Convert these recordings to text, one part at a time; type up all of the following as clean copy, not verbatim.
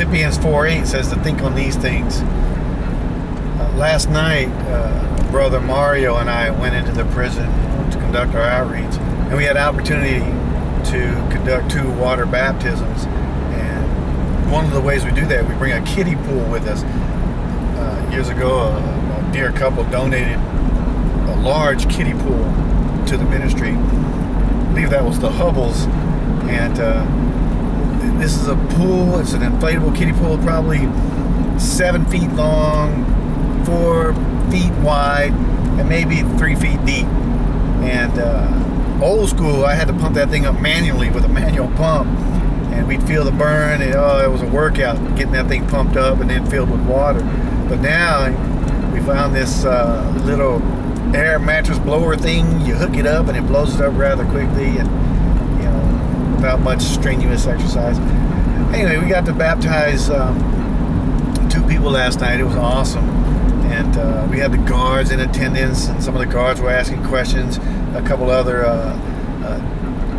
Philippians 4:8 says to think on these things. Last night, Brother Mario and I went into the prison to conduct our outreach, and we had opportunity to conduct 2 water baptisms. And one of the ways we do that, we bring a kiddie pool with us. Years ago, a dear couple donated a large kiddie pool to the ministry. I believe that was the Hubbles, and this is a pool. It's an inflatable kiddie pool, probably 7 feet long, 4 feet wide, and maybe 3 feet deep. And old school, I had to pump that thing up manually with a manual pump, and we'd feel the burn, and it was a workout getting that thing pumped up and then filled with water. But now we found this little air mattress blower thing. You hook it up and it blows it up rather quickly, and without much strenuous exercise. Anyway, we got to baptize 2 people last night. It was awesome. And we had the guards in attendance, and some of the guards were asking questions. A couple other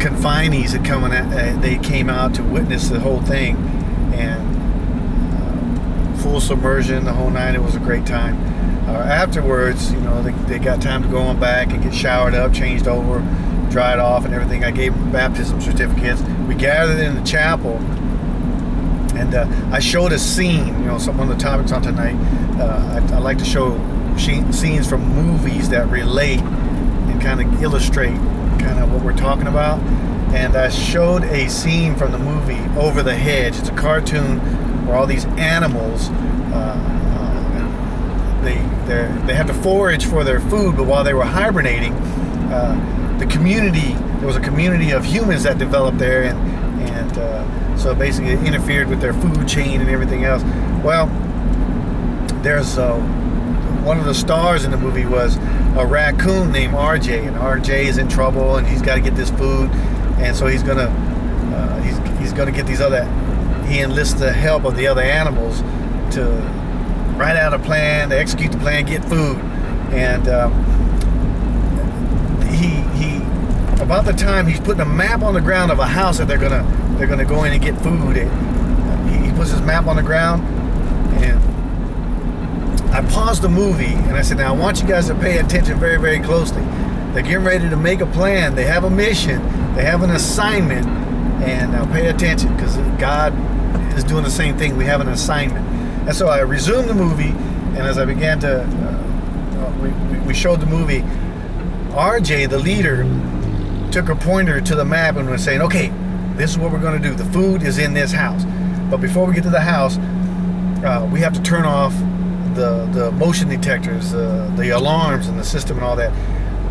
confinees had come in, they came out to witness the whole thing, and full submersion, the whole night. It was a great time. Afterwards, they got time to go on back and get showered up, changed over, dried off, and everything. I gave them baptism certificates. We gathered in the chapel, and I showed a scene. Some of the topics on tonight. I like to show scenes from movies that relate and kind of illustrate kind of what we're talking about. And I showed a scene from the movie Over the Hedge. It's a cartoon where all these animals, they have to forage for their food, but while they were hibernating, there was a community of humans that developed there, and so basically it interfered with their food chain and everything else. Well, there's one of the stars in the movie was a raccoon named RJ, and RJ is in trouble, and he's got to get this food, and so he's gonna get these other. He enlists the help of the other animals to write out a plan, to execute the plan, get food, and he about the time he's putting a map on the ground of a house that they're gonna go in and get food, and he puts his map on the ground, and I paused the movie and I said, now I want you guys to pay attention very, very closely. They're getting ready to make a plan. They have a mission. They have an assignment, and now pay attention, because God is doing the same thing. We have an assignment. And so I resumed the movie, and as I began to, we showed the movie, RJ, the leader, took a pointer to the map and was saying, okay, this is what we're going to do. The food is in this house. But before we get to the house, we have to turn off the motion detectors, the alarms and the system and all that.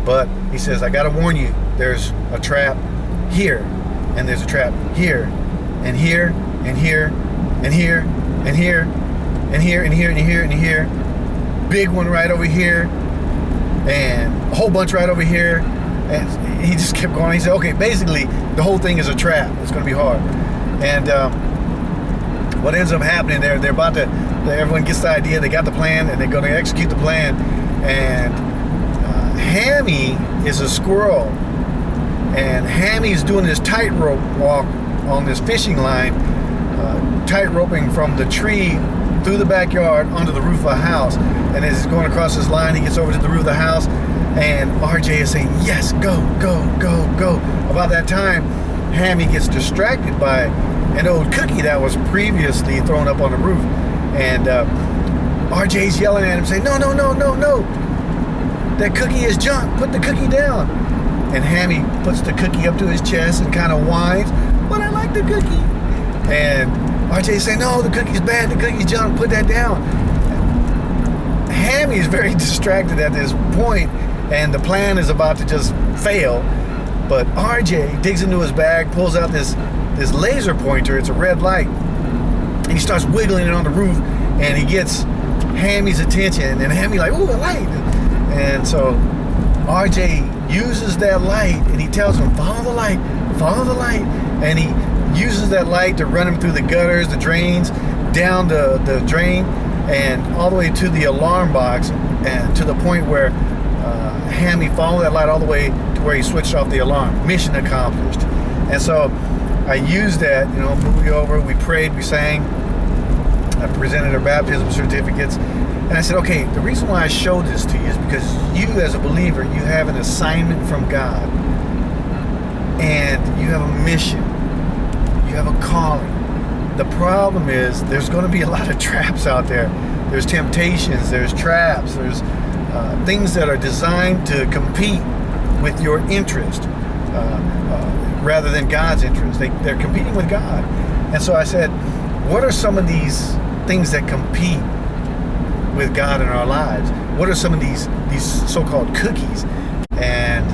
But he says, I got to warn you, there's a trap here, and there's a trap here, and here, and here, and here, and here, and here, and here, and here, and here, big one right over here, and a whole bunch right over here. And he just kept going. He said, okay, basically the whole thing is a trap. It's going to be hard. And what ends up happening, they're about to, everyone gets the idea, they got the plan, and they're going to execute the plan. And Hammy is a squirrel, and Hammy's doing this tightrope walk on this fishing line, tightroping from the tree through the backyard onto the roof of a house. And as he's going across this line, he gets over to the roof of the house, and RJ is saying, yes, go, go, go, go. About that time, Hammy gets distracted by an old cookie that was previously thrown up on the roof. And RJ's yelling at him, saying, no, no, no, no, no. That cookie is junk. Put the cookie down. And Hammy puts the cookie up to his chest and kind of whines, but I like the cookie. And RJ's saying, no, the cookie's bad. The cookie's junk. Put that down. Hammy is very distracted at this point, and the plan is about to just fail. But RJ digs into his bag, pulls out this laser pointer. It's a red light, and he starts wiggling it on the roof, and he gets Hammy's attention, and Hammy like, ooh, a light. And so RJ uses that light, and he tells him, follow the light, and he uses that light to run him through the gutters, the drains, down the drain, and all the way to the alarm box, and to the point where Hammy followed that light all the way to where he switched off the alarm. Mission accomplished. And so I used that, movie over, we prayed, we sang, I presented her baptism certificates. And I said, okay, the reason why I showed this to you is because you as a believer, you have an assignment from God. And you have a mission. You have a calling. The problem is there's going to be a lot of traps out there. There's temptations, there's traps, there's things that are designed to compete with your interest rather than God's interest. They're competing with God. And so I said, what are some of these things that compete with God in our lives? What are some of these so-called cookies? And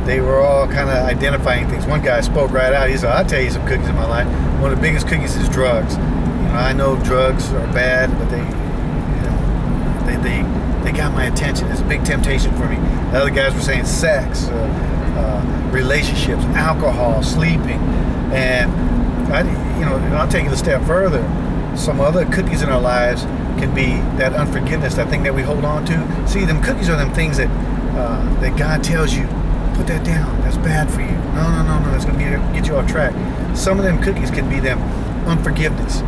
they were all kind of identifying things. One guy spoke right out. He said, I'll tell you some cookies in my life. One of the biggest cookies is drugs. I know drugs are bad, but they got my attention. It's a big temptation for me. The other guys were saying sex, relationships, alcohol, sleeping, and I'll take it a step further. Some other cookies in our lives can be that unforgiveness, that thing that we hold on to. See, them cookies are them things that God tells you, put that down. That's bad for you. No. It's going to get you off track. Some of them cookies can be them unforgiveness,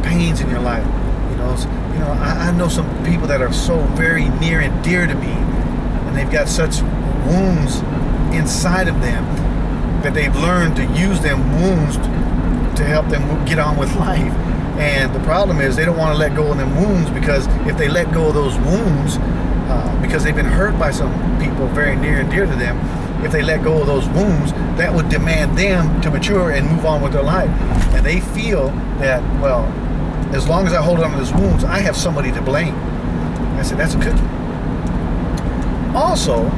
pains in your life. I know some people that are so very near and dear to me, and they've got such wounds inside of them that they've learned to use them wounds to help them get on with life. And the problem is they don't want to let go of them wounds, because if they let go of those wounds, because they've been hurt by some people very near and dear to them, if they let go of those wounds, that would demand them to mature and move on with their life. And they feel that, well, as long as I hold on to those wounds, I have somebody to blame. I said, that's a cookie. Also,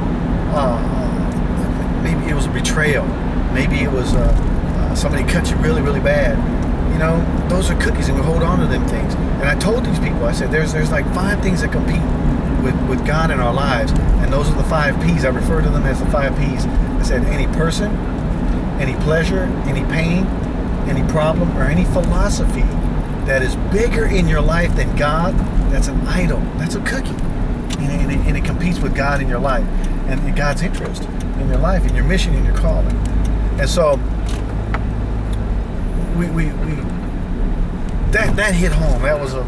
maybe it was a betrayal. Maybe it was somebody cut you really, really bad. Those are cookies, and we hold on to them things. And I told these people, I said, there's like 5 things that compete with God in our lives, and those are the 5 P's. I refer to them as the 5 P's. I said, any person, any pleasure, any pain, any problem, or any philosophy that is bigger in your life than God, that's an idol. That's a cookie. And it competes with God in your life and God's interest in your life, in your mission, in your calling. And so that hit home. That was it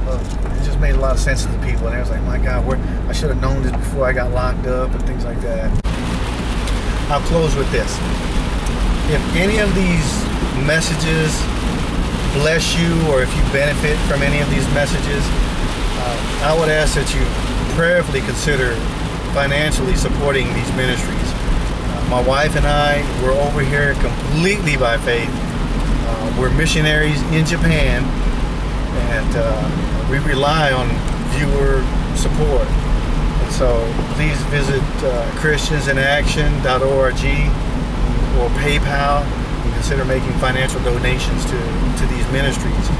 just made a lot of sense to the people. And I was like, my God, I should have known this before I got locked up and things like that. I'll close with this. If any of these messages bless you, or if you benefit from any of these messages, I would ask that you prayerfully consider financially supporting these ministries. My wife and I, we're over here completely by faith. We're missionaries in Japan, and we rely on viewer support. And so please visit christiansinaction.org or PayPal and consider making financial donations to these ministries.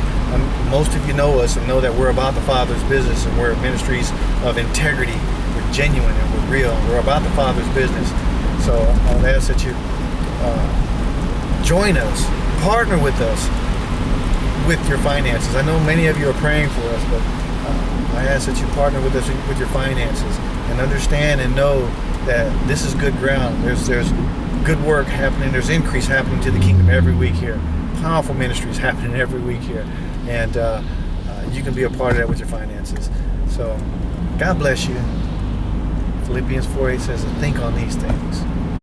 Most of you know us and know that we're about the Father's business, and we're ministries of integrity. We're genuine and we're real. We're about the Father's business. So I would ask that you join us, partner with us with your finances. I know many of you are praying for us, but I ask that you partner with us with your finances and understand and know that this is good ground. There's good work happening. There's increase happening to the kingdom every week here. Powerful ministries happening every week here. And you can be a part of that with your finances. So God bless you. Philippians 4:8 says, think on these things.